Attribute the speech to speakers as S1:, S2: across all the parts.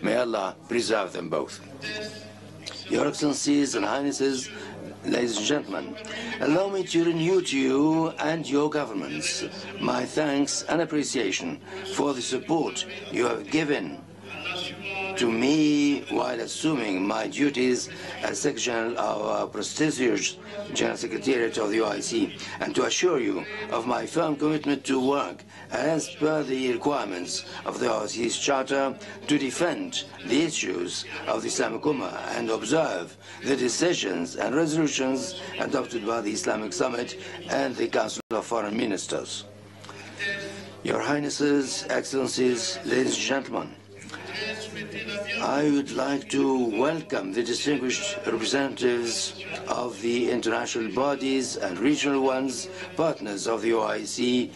S1: May Allah preserve them both. Your Excellencies and Highnesses, ladies and gentlemen, allow me to renew to you and your governments my thanks and appreciation for the support you have given to me while assuming my duties as Secretary General of our prestigious General Secretariat of the OIC, and to assure you of my firm commitment to work as per the requirements of the OIC's Charter to defend the issues of the Islamic Ummah and observe the decisions and resolutions adopted by the Islamic Summit and the Council of Foreign Ministers. Your Highnesses, Excellencies, ladies and gentlemen, I would like to welcome the distinguished representatives of the international bodies and regional ones, partners of the OIC.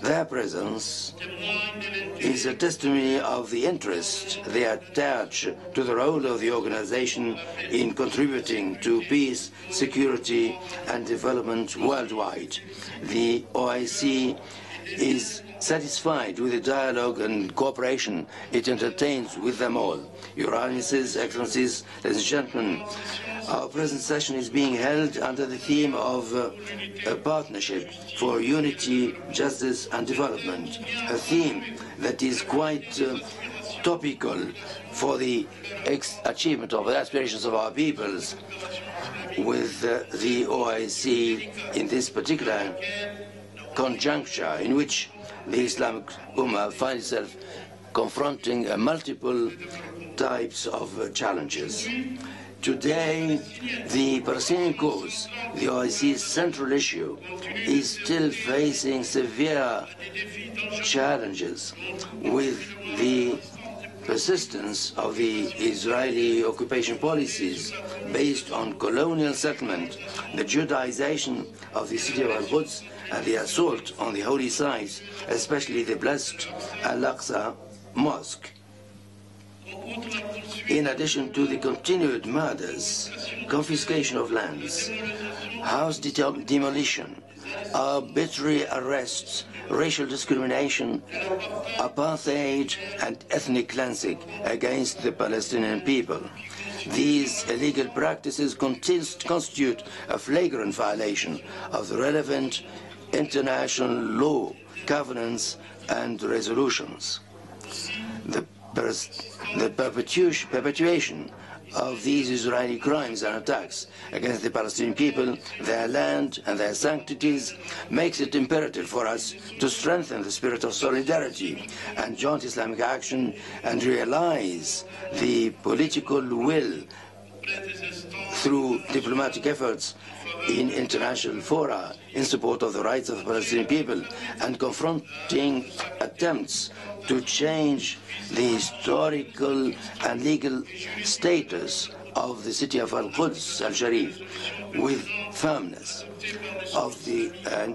S1: Their presence is a testimony of the interest they attach to the role of the organization in contributing to peace, security, and development worldwide. The OIC is satisfied with the dialogue and cooperation it entertains with them all. Your Highnesses, Excellencies, ladies and gentlemen, our present session is being held under the theme of a partnership for unity, justice and development, a theme that is quite topical for the achievement of the aspirations of our peoples, with the OIC in this particular conjuncture in which the Islamic Ummah finds itself confronting multiple types of challenges. Today, the Palestinian cause, the OIC's central issue, is still facing severe challenges with the persistence of the Israeli occupation policies based on colonial settlement, the Judaization of the city of Al-Quds, and the assault on the holy sites, especially the blessed Al-Aqsa Mosque. In addition to the continued murders, confiscation of lands, house demolition, arbitrary arrests, racial discrimination, apartheid, and ethnic cleansing against the Palestinian people. These illegal practices constitute a flagrant violation of the relevant international law, covenants, and resolutions. The perpetuation of these Israeli crimes and attacks against the Palestinian people, their land and their sanctities, makes it imperative for us to strengthen the spirit of solidarity and joint Islamic action and realize the political will through diplomatic efforts in international fora in support of the rights of the Palestinian people and confronting attempts to change the historical and legal status of the city of Al-Quds Al-Sharif with firmness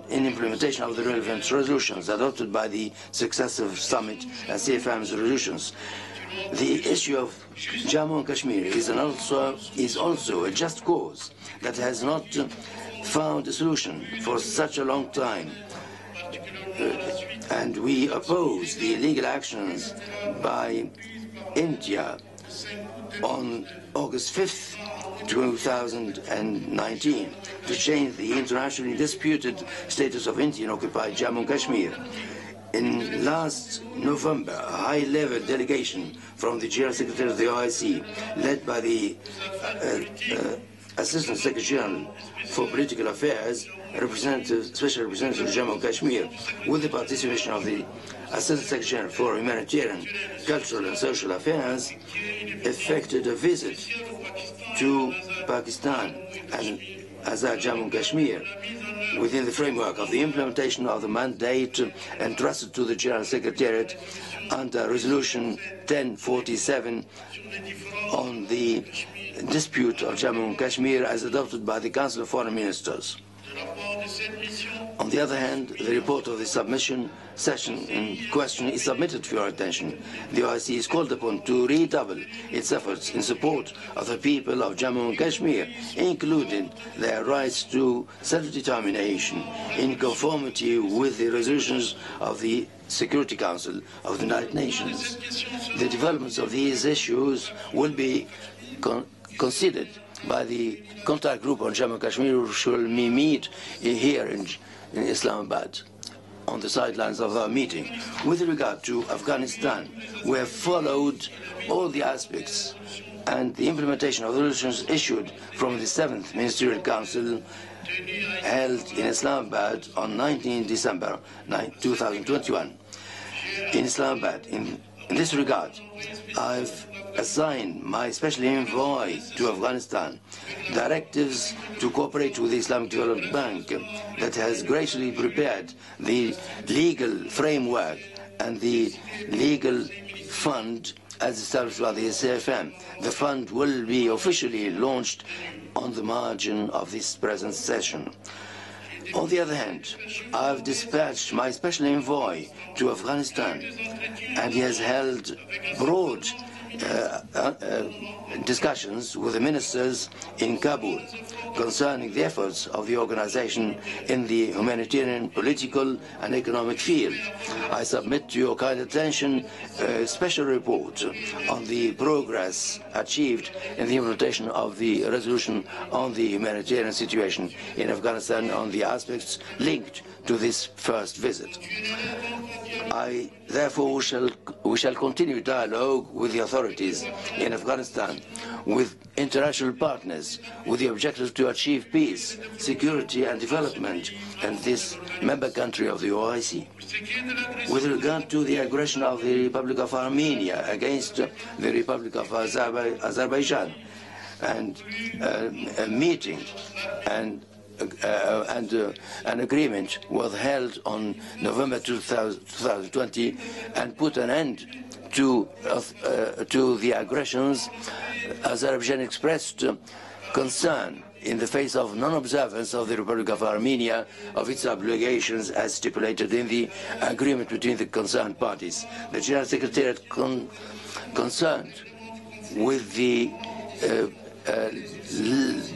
S1: in implementation of the relevant resolutions adopted by the successive summit and CFM's resolutions. The issue of Jammu and Kashmir is also a just cause that has not found a solution for such a long time. And we oppose the illegal actions by India on August 5th, 2019, to change the internationally disputed status of Indian-occupied Jammu and Kashmir. In last November, a high-level delegation from the General Secretary of the OIC, led by the Assistant Secretary General for Political Affairs, Special Representative of Jammu and Kashmir, with the participation of the Assistant Secretary General for Humanitarian, Cultural and Social Affairs, effected a visit to Pakistan and Azad Jammu and Kashmir within the framework of the implementation of the mandate entrusted to the General Secretariat under Resolution 1047 on the dispute of Jammu and Kashmir as adopted by the Council of Foreign Ministers. On the other hand, the report of the submission session in question is submitted for your attention. The OIC is called upon to redouble its efforts in support of the people of Jammu and Kashmir, including their rights to self-determination, in conformity with the resolutions of the Security Council of the United Nations. The developments of these issues will be considered by the contact group on Jammu and Kashmir, which will meet here in Islamabad on the sidelines of our meeting. With regard to Afghanistan, we have followed all the aspects and the implementation of the resolutions issued from the 7th Ministerial Council held in Islamabad on 19 December 2021. In Islamabad, in this regard, I've assigned my special envoy to Afghanistan directives to cooperate with the Islamic Development Bank that has graciously prepared the legal framework and the legal fund as established by the CFM. The fund will be officially launched on the margin of this present session. On the other hand, I've dispatched my special envoy to Afghanistan, and he has held broad discussions with the ministers in Kabul concerning the efforts of the organization in the humanitarian, political, and economic field. I submit to your kind attention a special report on the progress achieved in the implementation of the resolution on the humanitarian situation in Afghanistan on the aspects linked to this first visit. Therefore, we shall continue dialogue with the authorities in Afghanistan, with international partners, with the objective to achieve peace, security, and development in this member country of the OIC. With regard to the aggression of the Republic of Armenia against the Republic of Azerbaijan, and a meeting and an agreement was held on November 2020 and put an end to the aggressions. Azerbaijan expressed concern in the face of non-observance of the Republic of Armenia of its obligations as stipulated in the agreement between the concerned parties. The General Secretariat concerned with the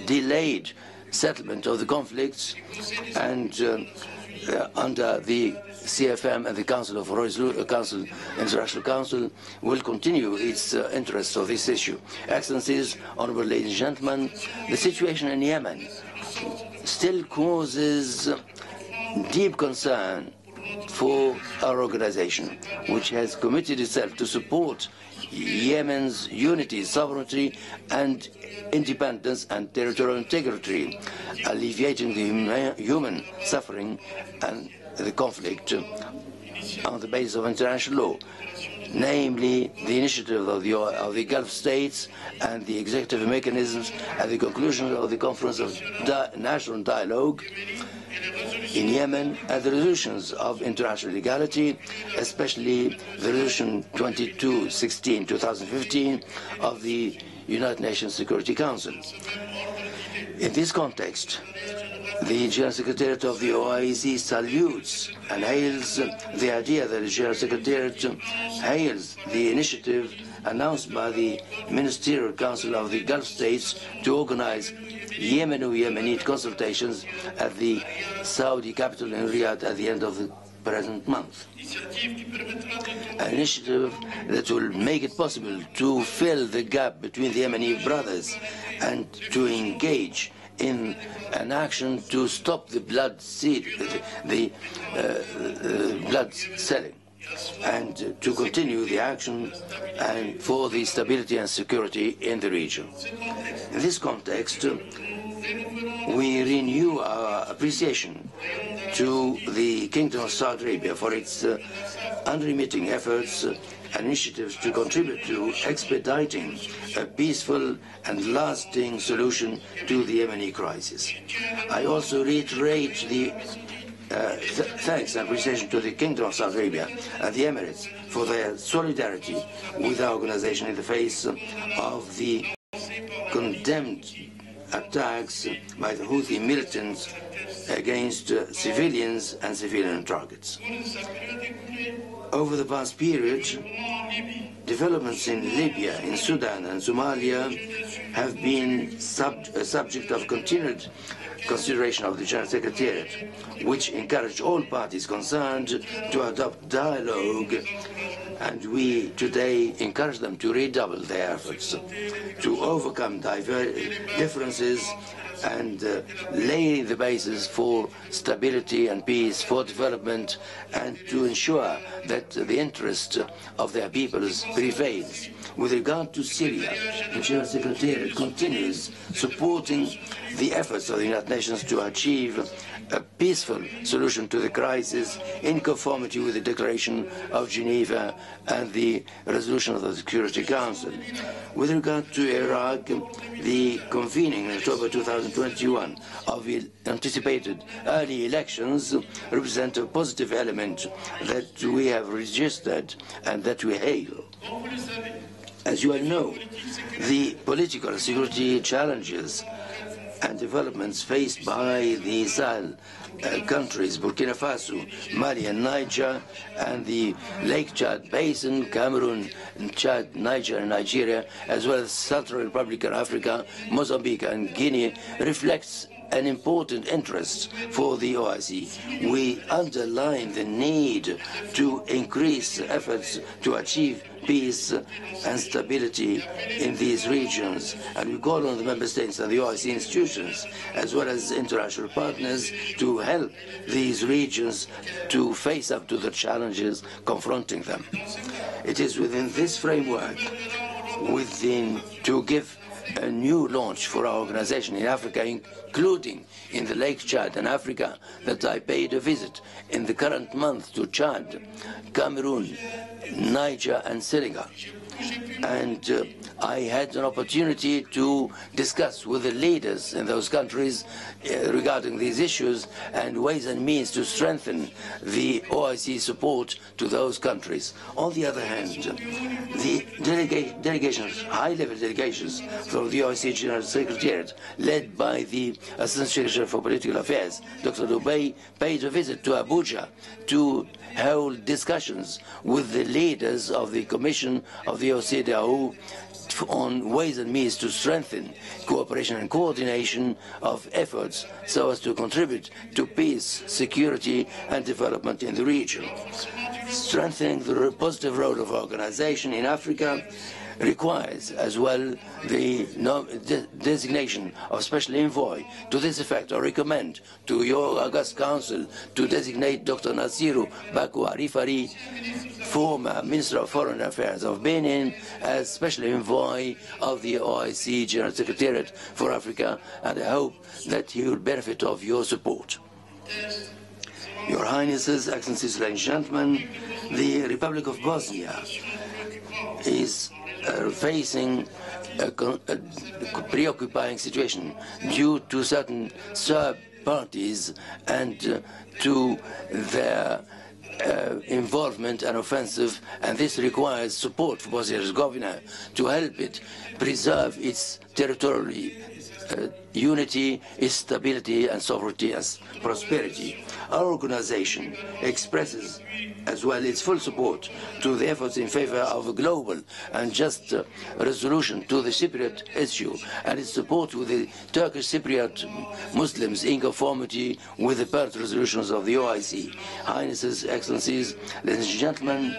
S1: delayed settlement of the conflicts, and under the CFM and the International Council will continue its interest of this issue. Excellencies, honorable ladies and gentlemen, the situation in Yemen still causes deep concern for our organization, which has committed itself to support Yemen's unity, sovereignty, and independence and territorial integrity, alleviating the human suffering and the conflict on the basis of international law, namely the initiative of the Gulf states and the executive mechanisms at the conclusion of the Conference of National Dialogue in Yemen and the resolutions of international legality, especially the resolution 2216/2015 of the United Nations Security Council. In this context, the General Secretariat of the OIC salutes and hails the idea that the General Secretariat hails the initiative announced by the Ministerial Council of the Gulf States to organize Yemeni consultations at the Saudi capital in Riyadh at the end of the present month. An initiative that will make it possible to fill the gap between the Yemeni brothers and to engage in an action to stop the blood selling, and to continue the action and for the stability and security in the region. In this context, we renew our appreciation to the Kingdom of Saudi Arabia for its unremitting efforts and initiatives to contribute to expediting a peaceful and lasting solution to the Yemeni crisis. I also reiterate the thanks and appreciation to the Kingdom of Saudi Arabia and the Emirates for their solidarity with our organization in the face of the condemned attacks by the Houthi militants against civilians and civilian targets. Over the past period, developments in Libya, in Sudan and Somalia have been a subject of continued consideration of the General Secretariat, which encouraged all parties concerned to adopt dialogue, and we today encourage them to redouble their efforts to overcome differences and lay the basis for stability and peace, for development, and to ensure that the interest of their peoples prevails. With regard to Syria, the General Secretariat continues supporting the efforts of the United Nations to achieve a peaceful solution to the crisis in conformity with the Declaration of Geneva and the resolution of the Security Council. With regard to Iraq, the convening in October 2021 of the anticipated early elections represent a positive element that we have registered and that we hail. As you all know, the political and security challenges and developments faced by the Sahel countries, Burkina Faso, Mali and Niger, and the Lake Chad Basin, Cameroon, Chad, Niger and Nigeria, as well as Central Republic of Africa, Mozambique and Guinea, reflects an important interest for the OIC. We underline the need to increase efforts to achieve peace and stability in these regions, and we call on the member states and the OIC institutions, as well as international partners, to help these regions to face up to the challenges confronting them. It is within this framework, to give a new launch for our organization in Africa, including in the Lake Chad and Africa, that I paid a visit in the current month to Chad, Cameroon, Niger and Senegal. And I had an opportunity to discuss with the leaders in those countries regarding these issues and ways and means to strengthen the OIC support to those countries. On the other hand, the delegations, high-level delegations from the OIC General Secretariat, led by the Assistant Secretary for Political Affairs, Dr. Dubey, paid a visit to Abuja to hold discussions with the leaders of the Commission of the OCDAO on ways and means to strengthen cooperation and coordination of efforts so as to contribute to peace, security and development in the region. Strengthening the positive role of organization in Africa requires as well the designation of special envoy. To this effect, I recommend to your August Council to designate Dr. Nasiru Baku Arifari, former Minister of Foreign Affairs of Benin, as special envoy of the OIC General Secretariat for Africa, and I hope that he will benefit of your support. Your Highnesses, Excellencies, ladies and gentlemen, the Republic of Bosnia is facing a preoccupying situation due to certain Serb parties and to their involvement and offensive, and this requires support for Bosnia-Herzegovina to help it preserve its territorial unity, its stability and sovereignty and prosperity. Our organization expresses as well its full support to the efforts in favor of a global and just resolution to the Cypriot issue, and its support with the Turkish Cypriot Muslims in conformity with the Perth resolutions of the OIC. Highnesses, Excellencies, ladies and gentlemen,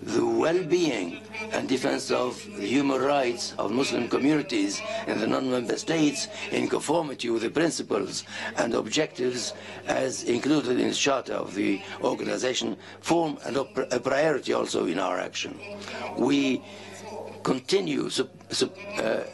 S1: the well-being and defense of the human rights of Muslim communities in the non-member states in conformity with the principles and objectives as included in the charter of the organization form a priority also in our action. We continue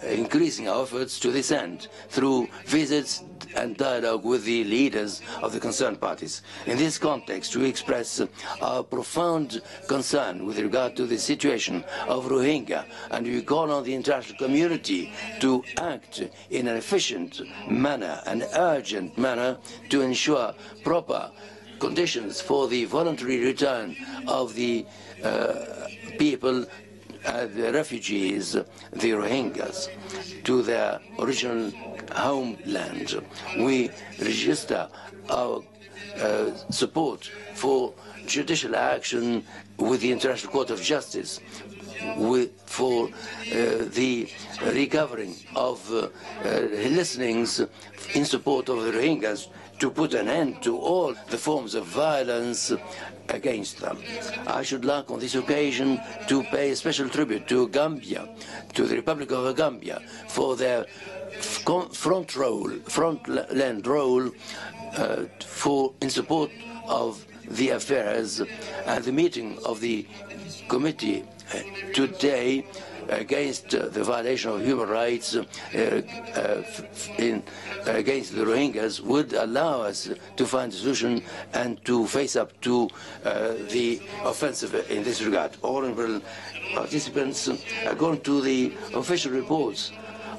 S1: increasing our efforts to this end through visits and dialogue with the leaders of the concerned parties. In this context, we express our profound concern with regard to the situation of Rohingya, and we call on the international community to act in an efficient manner, an urgent manner, to ensure proper conditions for the voluntary return of the people, the refugees, the Rohingyas, to their original homeland. We register our support for judicial action with the International Court of Justice for the recovering of listenings in support of the Rohingyas to put an end to all the forms of violence against them. I should like on this occasion to pay special tribute to Gambia, to the Republic of Gambia, for their frontland role in support of the affairs, and the meeting of the committee today against the violation of human rights against the Rohingyas would allow us to find a solution and to face up to the offensive in this regard. Honorable participants, according to the official reports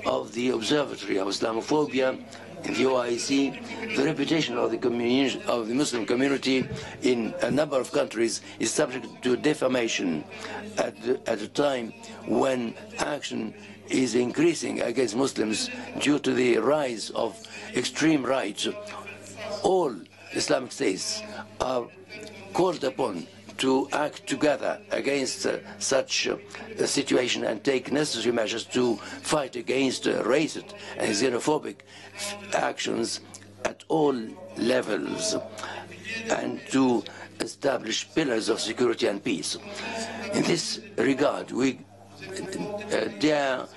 S1: of the Observatory of Islamophobia in the OIC, the reputation of the Muslim community in a number of countries is subject to defamation at a time when action is increasing against Muslims due to the rise of extreme right. All Islamic states are called upon to act together against such a situation and take necessary measures to fight against racist and xenophobic actions at all levels, and to establish pillars of security and peace. In this regard, we dare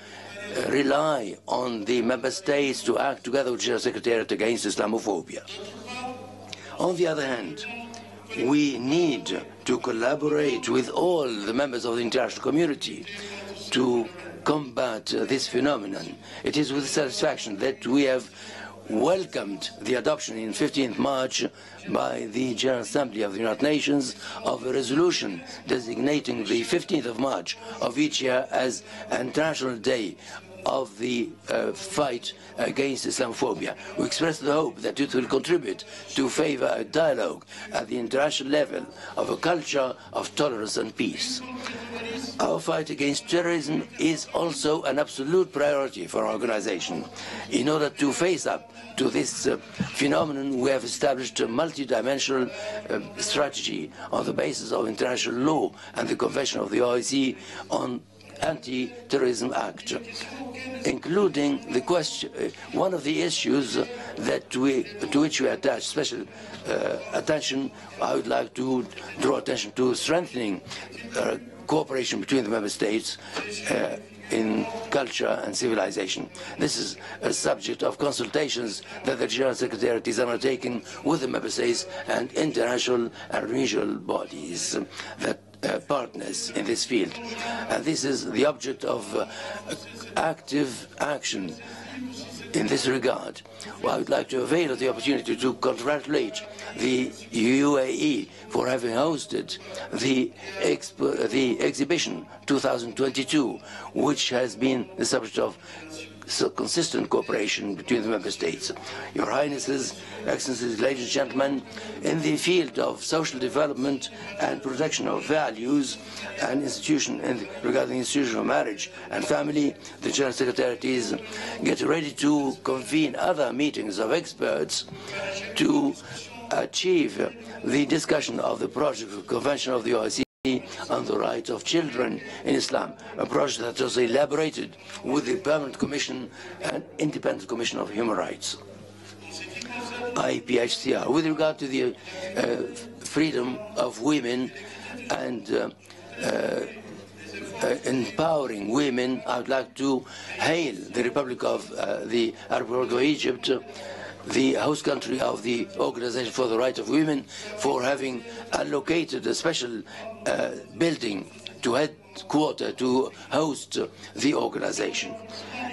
S1: rely on the member states to act together with the General Secretariat against Islamophobia. On the other hand, we need to collaborate with all the members of the international community to combat this phenomenon. It is with satisfaction that we have welcomed the adoption in 15th March by the General Assembly of the United Nations of a resolution designating the 15th of March of each year as International Day of the fight against Islamophobia. We express the hope that it will contribute to favor a dialogue at the international level of a culture of tolerance and peace. Our fight against terrorism is also an absolute priority for our organization. In order to face up to this phenomenon, we have established a multidimensional strategy on the basis of international law and the Convention of the OIC on Anti-Terrorism Act, including the question, one of the issues to which we attach special attention. I would like to draw attention to strengthening cooperation between the member states in culture and civilization. This is a subject of consultations that the General Secretariat is undertaking with the member states and international and regional bodies that partners in this field. And this is the object of active action in this regard. Well, I would like to avail of the opportunity to congratulate the UAE for having hosted the exhibition 2022, which has been the subject of consistent cooperation between the member states. Your Highnesses, Excellencies, ladies and gentlemen, in the field of social development and protection of values and regarding the institution of marriage and family, the General Secretariat is getting ready to convene other meetings of experts to achieve the discussion of the project of Convention of the OIC on the rights of children in Islam, a project that was elaborated with the Permanent Commission and Independent Commission of Human Rights, IPHCR. With regard to the freedom of women and empowering women, I would like to hail the Republic of the Arab Republic of Egypt, the host country of the Organization for the Rights of Women, for having allocated a special building to headquarter to host the organization.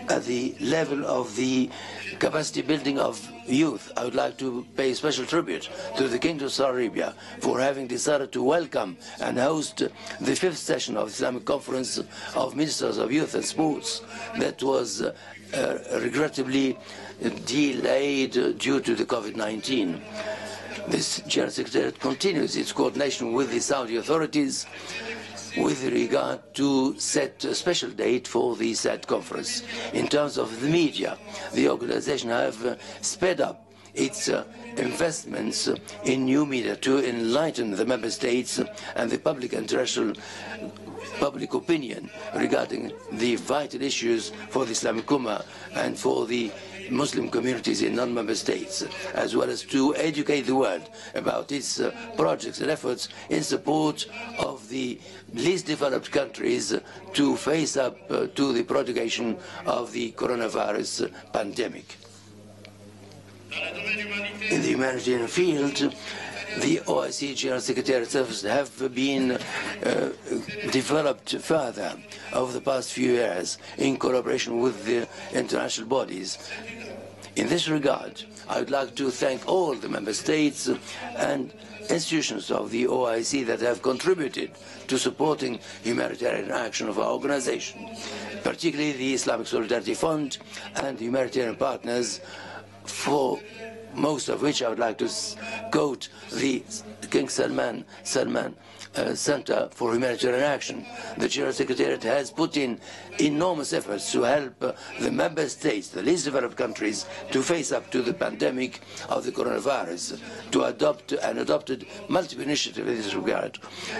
S1: At the level of the capacity building of youth, I would like to pay special tribute to the Kingdom of Saudi Arabia for having decided to welcome and host the 5th session of the Islamic Conference of Ministers of Youth and Sports that was regrettably delayed due to the COVID-19. This General Secretariat continues its coordination with the Saudi authorities with regard to set a special date for the said conference. In terms of the media, the organization have sped up its investments in new media to enlighten the member states and the public international public opinion regarding the vital issues for the Islamic Ummah and for the Muslim communities in non-member states, as well as to educate the world about its projects and efforts in support of the least developed countries to face up to the propagation of the coronavirus pandemic. In the humanitarian field, the OIC General Secretary Service have been developed further over the past few years in collaboration with the international bodies. In this regard, I would like to thank all the member states and institutions of the OIC that have contributed to supporting humanitarian action of our organization, particularly the Islamic Solidarity Fund and the humanitarian partners, for most of which I would like to quote the King Salman Center for Humanitarian Action. The General Secretariat has put in enormous efforts to help the member states, the least developed countries, to face up to the pandemic of the coronavirus, to adopted multiple initiatives in this regard,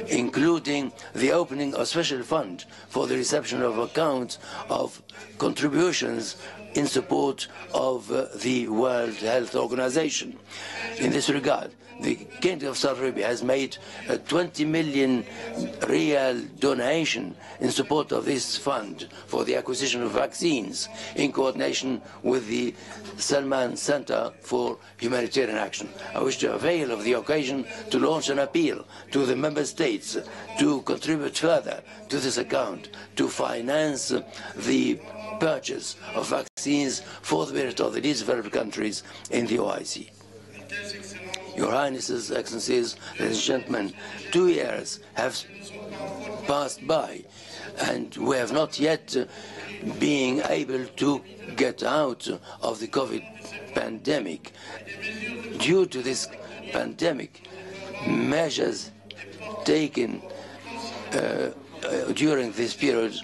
S1: including the opening of a special fund for the reception of accounts of contributions in support of the World Health Organization. In this regard, the Kingdom of Saudi Arabia has made a 20 million real donation in support of this fund for the acquisition of vaccines in coordination with the Salman Center for Humanitarian Action. I wish to avail of the occasion to launch an appeal to the member states to contribute further to this account to finance the purchase of vaccines for the benefit of the least developed countries in the OIC. Your Highnesses, Excellencies, ladies and gentlemen, 2 years have passed by and we have not yet been able to get out of the COVID pandemic. Due to this pandemic, measures taken during this period,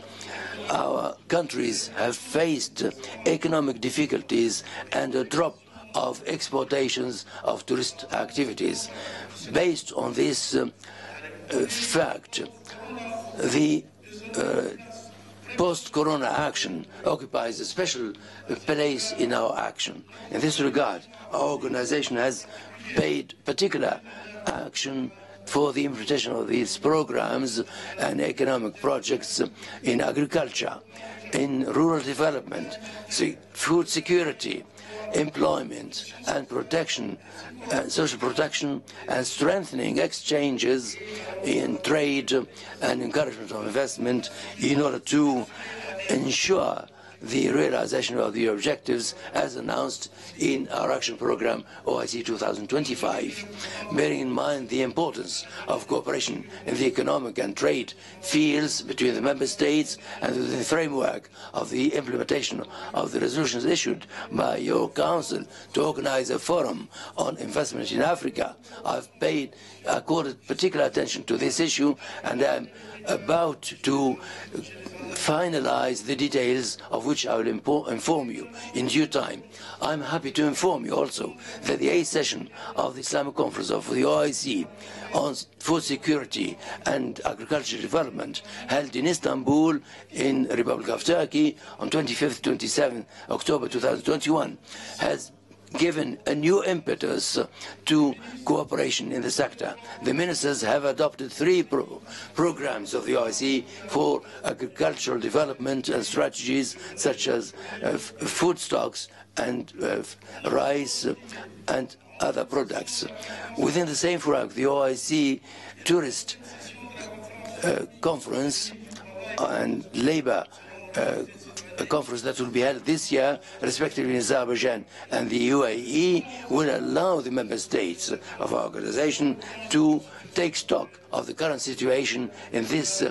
S1: our countries have faced economic difficulties and a drop of exportations of tourist activities. Based on this fact, the post-corona action occupies a special place in our action. In this regard, our organization has paid particular action for the implementation of these programs and economic projects in agriculture, in rural development, food security, employment and protection, social protection, and strengthening exchanges in trade and encouragement of investment in order to ensure the realization of the objectives as announced in our action program OIC 2025. Bearing in mind the importance of cooperation in the economic and trade fields between the member states and within the framework of the implementation of the resolutions issued by your council to organize a forum on investment in Africa, I've accorded particular attention to this issue and am about to finalize the details of which I will inform you in due time. I'm happy to inform you also that the 8th session of the Islamic Conference of the OIC on food security and agricultural development held in Istanbul in the Republic of Turkey on 25th-27th October 2021 has given a new impetus to cooperation in the sector. The ministers have adopted 3 programs of the OIC for agricultural development and strategies such as food stocks and rice and other products. Within the same framework, the OIC Tourist Conference and Labour a conference that will be held this year, respectively in Azerbaijan and the UAE, will allow the member states of our organization to take stock of the current situation in this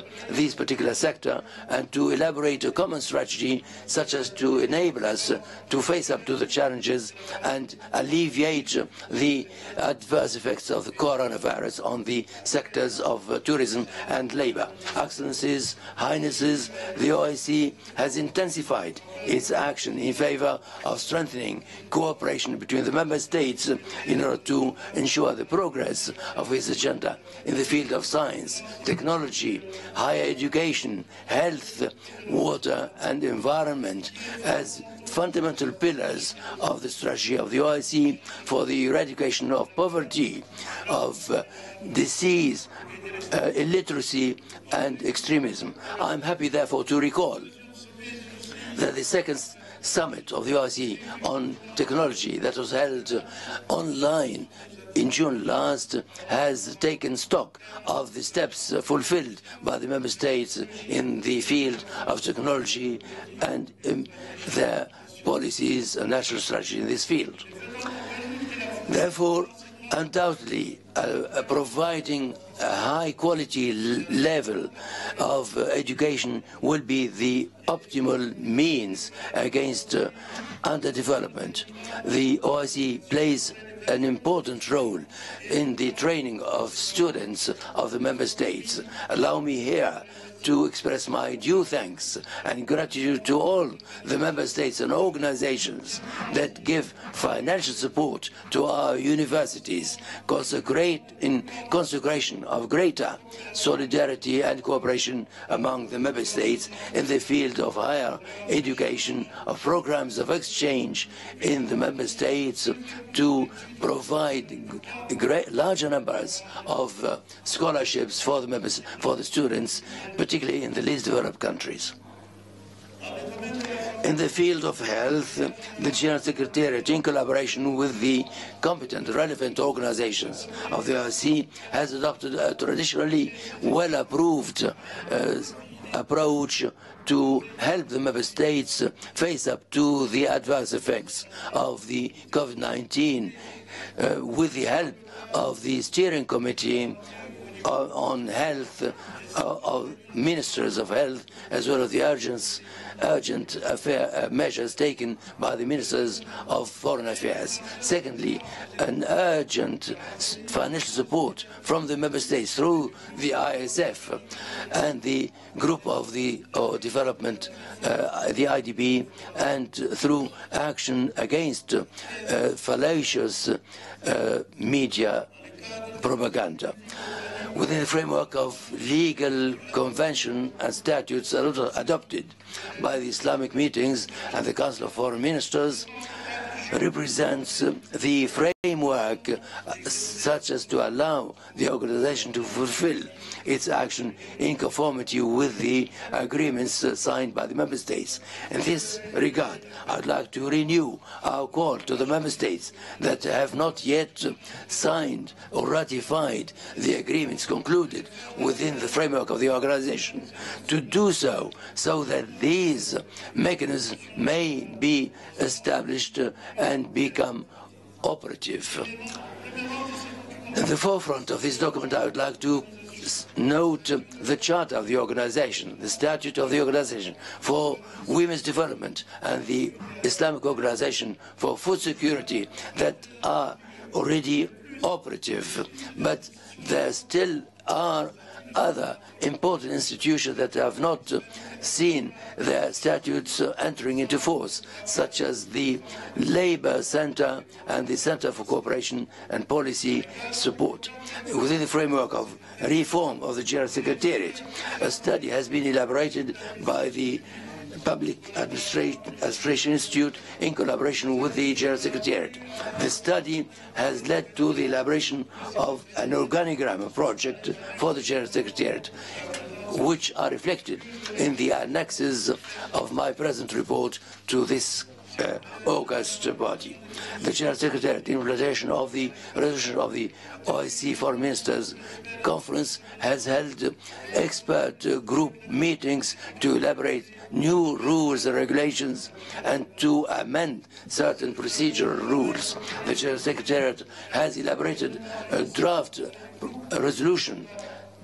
S1: particular sector and to elaborate a common strategy such as to enable us to face up to the challenges and alleviate the adverse effects of the coronavirus on the sectors of tourism and labor. Excellencies, Highnesses, the OIC has intensified its action in favor of strengthening cooperation between the member states in order to ensure the progress of its agenda in the field field of science, technology, higher education, health, water and environment as fundamental pillars of the strategy of the OIC for the eradication of poverty, of disease, illiteracy and extremism. I'm happy therefore to recall that the second summit of the OIC on technology that was held online in June last has taken stock of the steps fulfilled by the member states in the field of technology and their policies and national strategy in this field. Therefore, undoubtedly, providing a high-quality level of education will be the optimal means against underdevelopment. The OIC plays an important role in the training of students of the member states. Allow me here to express my due thanks and gratitude to all the member states and organizations that give financial support to our universities, in consecration of greater solidarity and cooperation among the member states in the field of higher education, of programs of exchange in the member states to provide larger numbers of scholarships for the students, particularly in the least developed countries. In the field of health, the General Secretariat, in collaboration with the competent, relevant organizations of the OIC, has adopted a traditionally well-approved approach to help the member states face up to the adverse effects of the COVID-19 with the help of the steering committee on health of ministers of health, as well as the urgent measures taken by the ministers of foreign affairs. Secondly, an urgent financial support from the member states through the ISF and the group of the development, the IDB, and through action against fallacious media propaganda. Within the framework of legal convention and statutes adopted by the Islamic meetings and the Council of Foreign Ministers, represents the framework such as to allow the organization to fulfill its action in conformity with the agreements signed by the member states. In this regard, I'd like to renew our call to the member states that have not yet signed or ratified the agreements concluded within the framework of the organization to do so, so that these mechanisms may be established and become operative. In the forefront of this document, I would like to note the charter of the organization, the statute of the organization for women's development, and the Islamic organization for food security that are already operative, but there still are other important institutions that have not seen their statutes entering into force, such as the Labour Center and the Center for Cooperation and Policy Support. Within the framework of reform of the General Secretariat, a study has been elaborated by the Public Administration Institute in collaboration with the General Secretariat. The study has led to the elaboration of an organigram, a project for the General Secretariat, which are reflected in the annexes of my present report to this August body. The General Secretariat, in implementation of the resolution of the OIC Foreign Ministers Conference, has held expert group meetings to elaborate new rules and regulations and to amend certain procedural rules. The General Secretariat has elaborated a draft resolution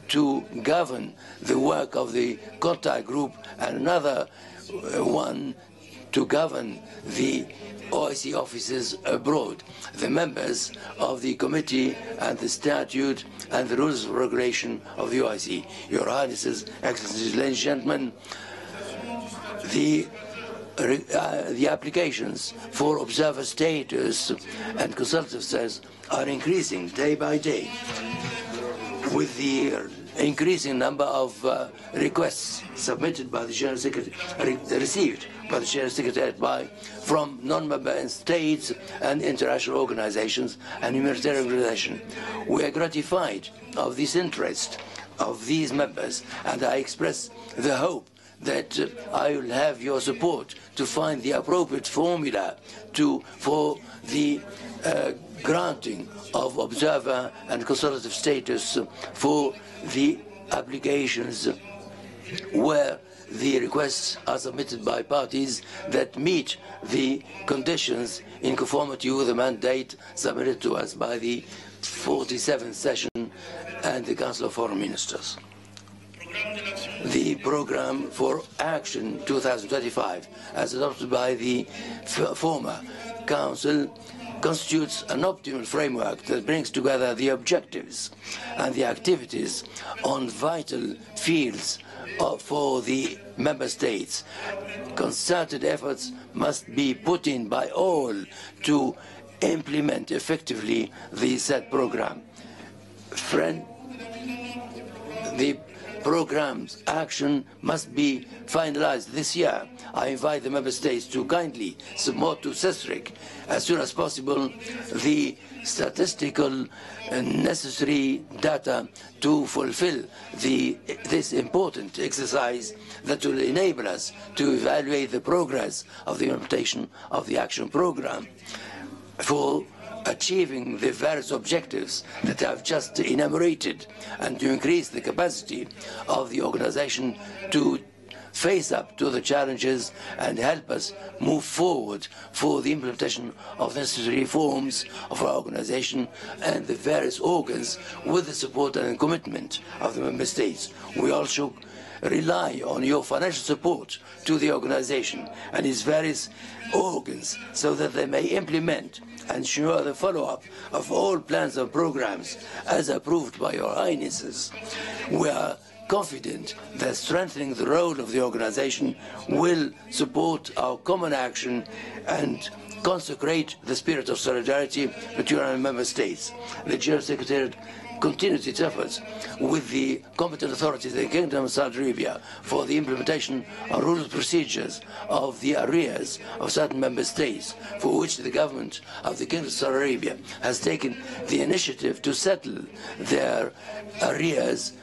S1: to govern the work of the contact group and another one to govern the OIC offices abroad. The members of the committee and the statute and the rules of regulation of the OIC. Your Highnesses, Excellencies, ladies and gentlemen, the applications for observer status and consultative status are increasing day by day. with the increasing number of requests submitted by the General Secretary, received by the General Secretary from non-member states and international organizations and humanitarian organizations. We are gratified of this interest of these members, and I express the hope that I will have your support to find the appropriate formula for the granting of observer and consultative status for the applications where the requests are submitted by parties that meet the conditions in conformity with the mandate submitted to us by the 47th session and the Council of Foreign Ministers. The Program for Action 2025, as adopted by the former Council, constitutes an optimal framework that brings together the objectives and the activities on vital fields for the member states. Concerted efforts must be put in by all to implement effectively the said program. The program's action must be finalized this year. I invite the member states to kindly submit to CESRIC as soon as possible the statistical necessary data to fulfill this important exercise that will enable us to evaluate the progress of the implementation of the action program for achieving the various objectives that I've just enumerated, and to increase the capacity of the organization to face up to the challenges and help us move forward for the implementation of necessary reforms of our organization and the various organs with the support and commitment of the member states. We also rely on your financial support to the organization and its various organs so that they may implement and ensure the follow-up of all plans and programs as approved by your highnesses. We are confident that strengthening the role of the organization will support our common action and consecrate the spirit of solidarity between our member states. The General Secretary continues its efforts with the competent authorities in the Kingdom of Saudi Arabia for the implementation of rules and procedures of the arrears of certain member states, for which the government of the Kingdom of Saudi Arabia has taken the initiative to settle their arrears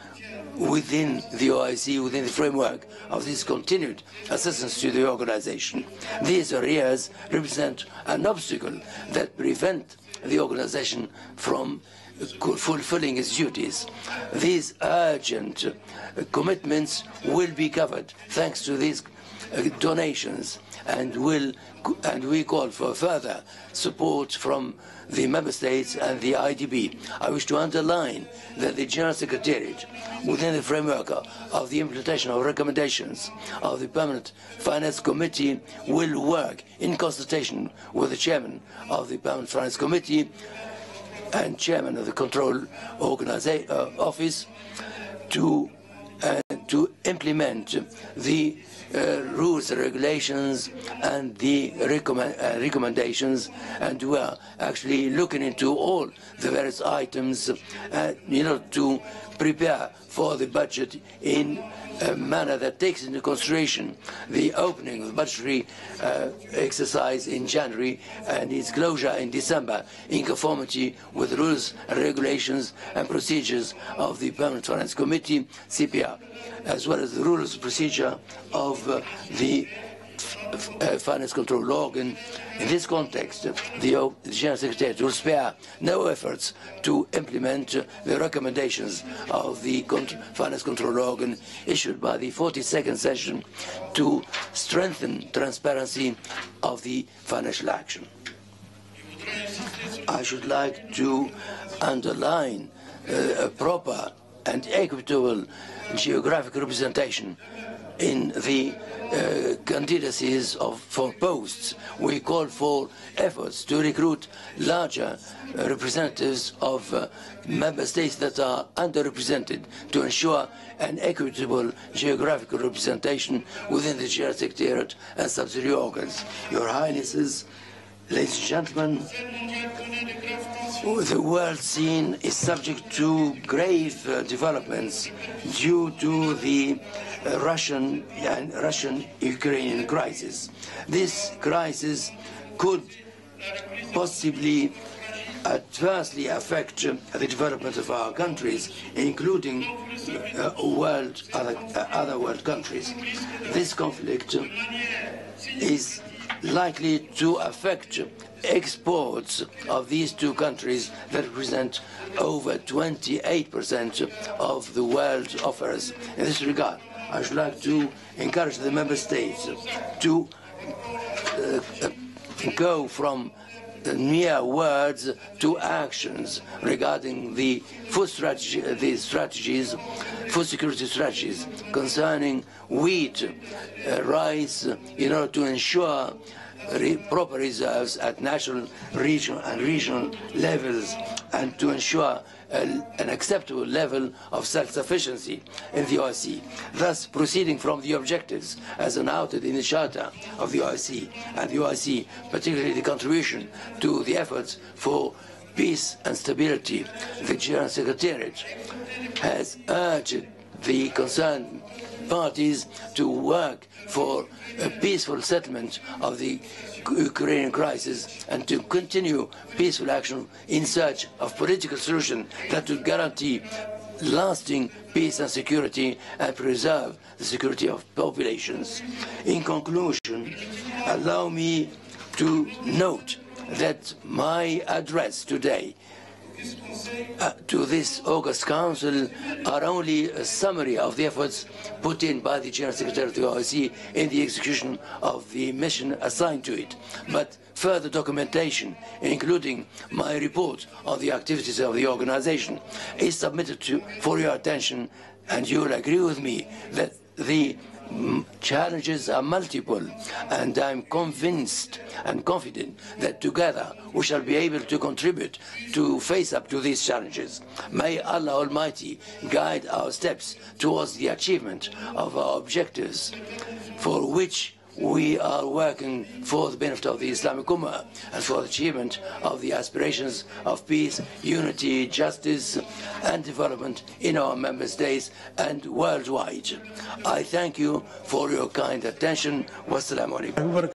S1: within the OIC, within the framework of this continued assistance to the organization. These arrears represent an obstacle that prevents the organization from fulfilling its duties. These urgent commitments will be covered thanks to these donations, and we call for further support from the member states and the IDB. I wish to underline that the General Secretariat, within the framework of the implementation of recommendations of the Permanent Finance Committee, will work in consultation with the Chairman of the Permanent Finance Committee and Chairman of the Control Office to implement the rules and regulations and the recommendations, and we are actually looking into all the various items to prepare for the budget in a manner that takes into consideration the opening of the budgetary exercise in January and its closure in December, in conformity with the rules and regulations and procedures of the Permanent Finance Committee, CPR, as well as the rules and procedure of the finance control organ. In this context, the General Secretary will spare no efforts to implement the recommendations of the finance control organ issued by the 42nd session to strengthen transparency of the financial action. I should like to underline a proper and equitable geographic representation in the candidacies for posts. We call for efforts to recruit larger representatives of member states that are underrepresented to ensure an equitable geographical representation within the General Secretariat and subsidiary organs. Your Highnesses Ladies and gentlemen, the world scene is subject to grave developments due to the Russian-Ukrainian crisis. This crisis could possibly adversely affect the development of our countries, including other world countries. This conflict is likely to affect exports of these two countries that represent over 28% of the world's offers. In this regard, I should like to encourage the member states to go from the mere words to actions regarding the food strategy, food security strategies concerning wheat, rice, in order to ensure proper reserves at national, regional levels, and to ensure an acceptable level of self-sufficiency in the OIC, thus proceeding from the objectives as announced in the Charter of the OIC, and the OIC, particularly the contribution to the efforts for peace and stability. The General Secretariat has urged the concerned parties to work for a peaceful settlement of the Ukrainian crisis and to continue peaceful action in search of political solution that would guarantee lasting peace and security and preserve the security of populations. In conclusion, allow me to note that my address today to this August Council are only a summary of the efforts put in by the General Secretary of the OIC in the execution of the mission assigned to it, but further documentation, including my report on the activities of the organization, is submitted for your attention, and you will agree with me that the challenges are multiple, and I'm convinced and confident that together we shall be able to contribute to face up to these challenges. May Allah Almighty guide our steps towards the achievement of our objectives, for which we are working for the benefit of the Islamic Ummah and for the achievement of the aspirations of peace, unity, justice and development in our member states and worldwide. I thank you for your kind attention. Wassalamu alaikum.